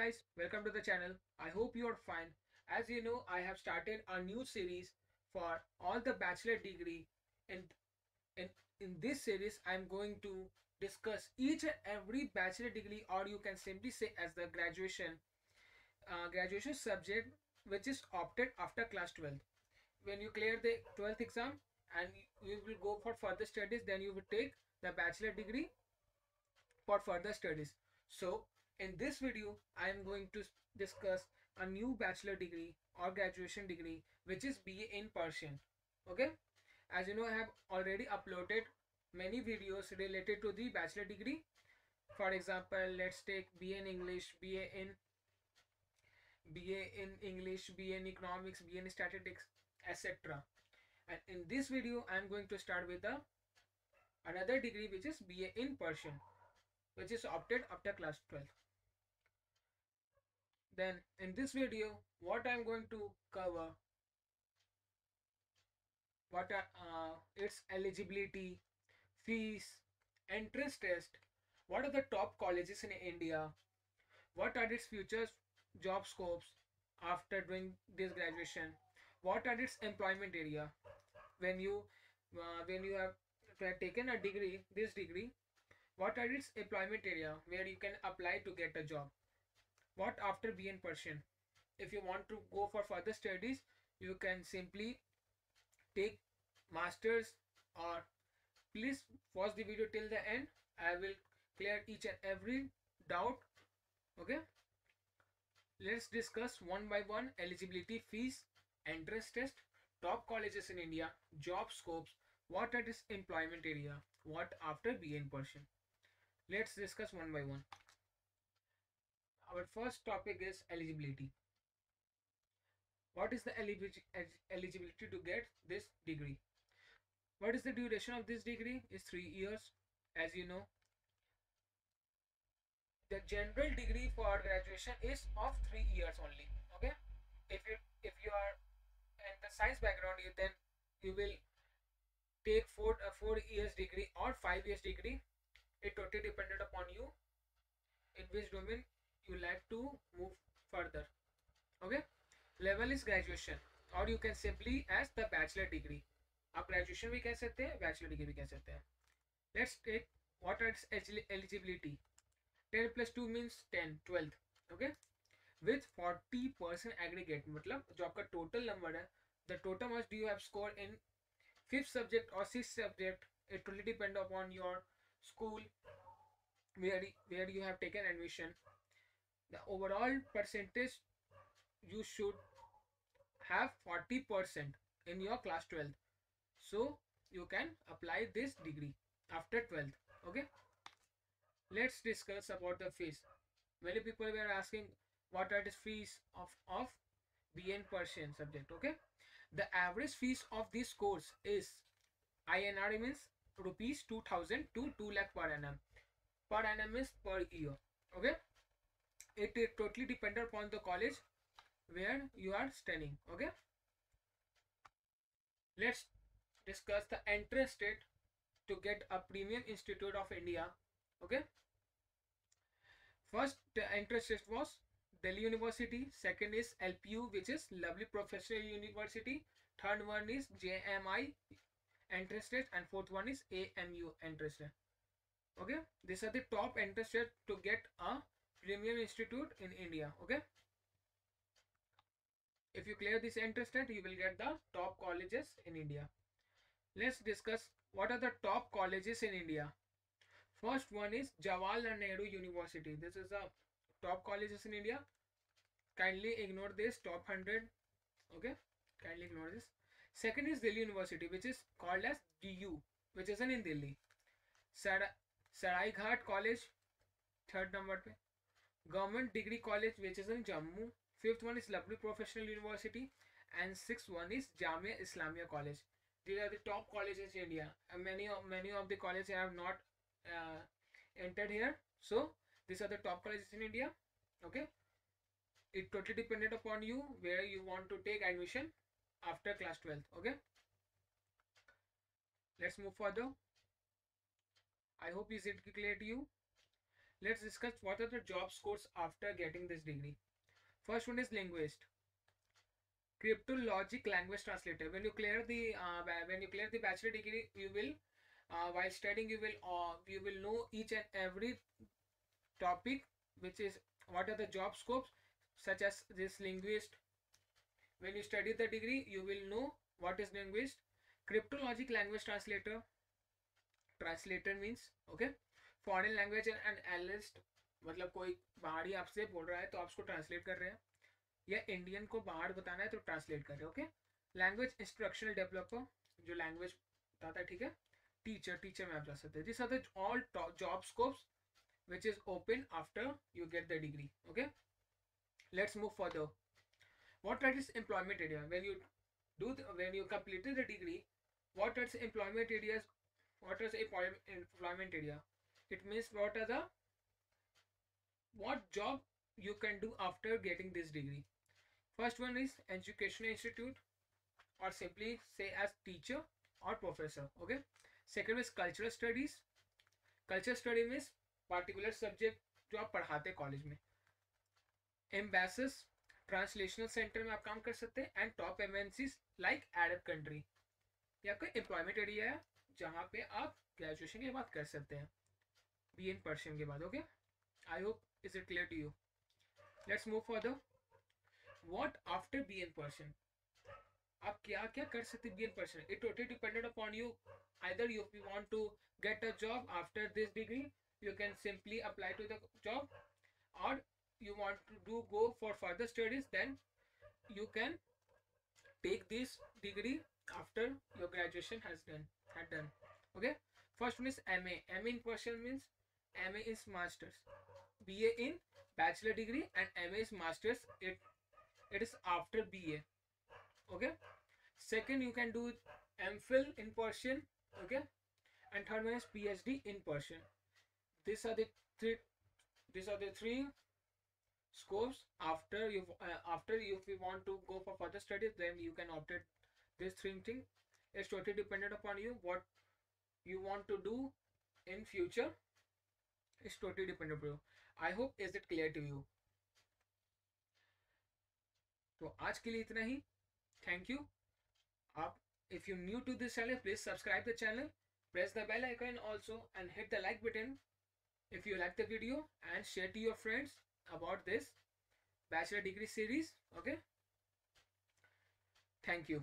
guys, welcome to the channel. I hope you are fine. As you know, I have started a new series for all the bachelor degree. In in in this series, I am going to discuss each and every bachelor degree, or you can simply say as the graduation subject which is opted after class 12th. When you clear the 12th exam and you will go for further studies, then you will take the bachelor degree for further studies. So in this video I am going to discuss a new bachelor degree or graduation degree which is BA in Persian. Okay, as you know, I have already uploaded many videos related to the bachelor degree. For example, let's take BA in English, BA in economics, BA in statistics, etc. And in this video I am going to start with the another degree which is BA in Persian, which is opted after class 12th. Then in this video what I'm going to cover, what are its eligibility, fees, entrance test, what are the top colleges in India, what are its future job scopes after doing this graduation, what are its employment area when you have taken a degree, this degree, what are its employment area where you can apply to get a job, what after BN Persian. If you want to go for further studies, you can simply take masters, or please watch the video till the end. I will clear each and every doubt. Okay, let's discuss one by one: eligibility, fees, entrance test, top colleges in India, job scopes, what are its employment area, what after BN Persian. Let's discuss one by one. Our first topic is eligibility. What is the eligibility to get this degree? What is the duration of this degree? Is 3 years. As you know, the general degree for graduation is of 3 years only. Okay, if you are in the science background, then you will take 4 years degree or 5 years degree. It totally dependent upon you in which domain you like to move further. Okay, level is graduation, or you can simply as the bachelor degree. आप graduation भी कह सकते हैं, bachelor degree भी कह सकते हैं. Let's take what is eligibility. 10 plus 2 means 10, 12th. Okay, with 40% aggregate, मतलब जो आपका total number है, the total much do you have scored in 5th subject or 6th subject. It totally depend upon your school where you have taken admission. The overall percentage you should have 40% in your class 12th, so you can apply this degree after 12th. Okay, let's discuss about the fees. Many people were asking what are the fees of BN Persian subject. Okay, the average fees of this course is INR, means rupees 2000 to 2 lakh per annum. Per annum is per year. Okay, it totally depends upon the college where you are studying. Okay, let's discuss the entrance test to get a premium institute of India. Okay, first the entrance test was Delhi University, second is LPU, which is Lovely Professional University, third one is JMI entrance test, and fourth one is AMU entrance test. Okay, these are the top entrance test to get a premium institute in India. Okay, if you clear this entrance test, you will get the top colleges in India. Let's discuss what are the top colleges in India. First one is Jawaharlal Nehru University. This is the top colleges in India. Kindly ignore this top 100. Okay, kindly ignore this. Second is Delhi University, which is called as DU, which is in Delhi. Sarai Ghat College, third number pe. Government Degree College, which is in Jammu. Fifth one is Lovely Professional University, and sixth one is Jamia Islamia College. These are the top colleges in India. And many of the colleges have not entered here. So these are the top colleges in India. Okay, it totally dependent upon you where you want to take admission after class 12th. Okay, let's move further. I hope is it clear to you. Let's discuss what are the job scores after getting this degree. First one is linguist. Cryptologic language translator. When you clear the bachelor degree, you will while studying you will know each and every topic, which is what are the job scopes, such as this linguist. When you study the degree, you will know what is linguist. Cryptologic language translator. Translator means okay, foreign language and analyst, मतलब कोई बाहरी आपसे बोल रहा है तो आप उसको ट्रांसलेट कर रहे हैं, या इंडियन को बाहर बताना है तो ट्रांसलेट कर रहे हैं. ओके. लैंग्वेज इंस्ट्रक्शनल डेवलपर, जो लैंग्वेज बताता है, ठीक है. टीचर, टीचर में आप जा सकते हैं. This are the all job scopes which is open after you get the degree. Okay, let's move further. What are its employment area? When you completed the degree, what are its employment areas? What is employment area? It means what job you can do after getting this degree. First one is educational institute, or simply say as teacher or professor. Okay. Second is cultural studies. Cultural study means particular subject जो आप पढ़ाते college में. एम्बेसस, translational centre में आप काम कर सकते हैं. And top MNCs like Arab country. ये आपका एम्प्लॉयमेंट एरिया है जहाँ पे आप ग्रेजुएशन के बाद कर सकते हैं, बी इन पर्सन के बाद. Okay, I hope is it clear to you. Let's move further. What after B in person? आप क्या क्या कर सकते हैं B in person? It totally depended upon you. Either you want to get a job after this degree, you can simply apply to the job, or you want to go for further studies, then you can take this degree after your graduation had done. Okay, first one is MA. MA in person means MA is masters, BA in bachelor degree, and MA is masters. It is after BA. Okay. Second, you can do MPhil in person. Okay, and third one is PhD in person. These are the three scopes after you if you want to go for further studies, then you can opt it this three thing. It's totally dependent upon you what you want to do in future. It's totally dependent upon you. I hope is it clear to you. तो आज के लिए इतना ही. Thank you. आप if you new to this channel, please subscribe the channel, press the bell icon also, and hit the like button if you like the video, and share to your friends about this bachelor degree series. Okay, thank you.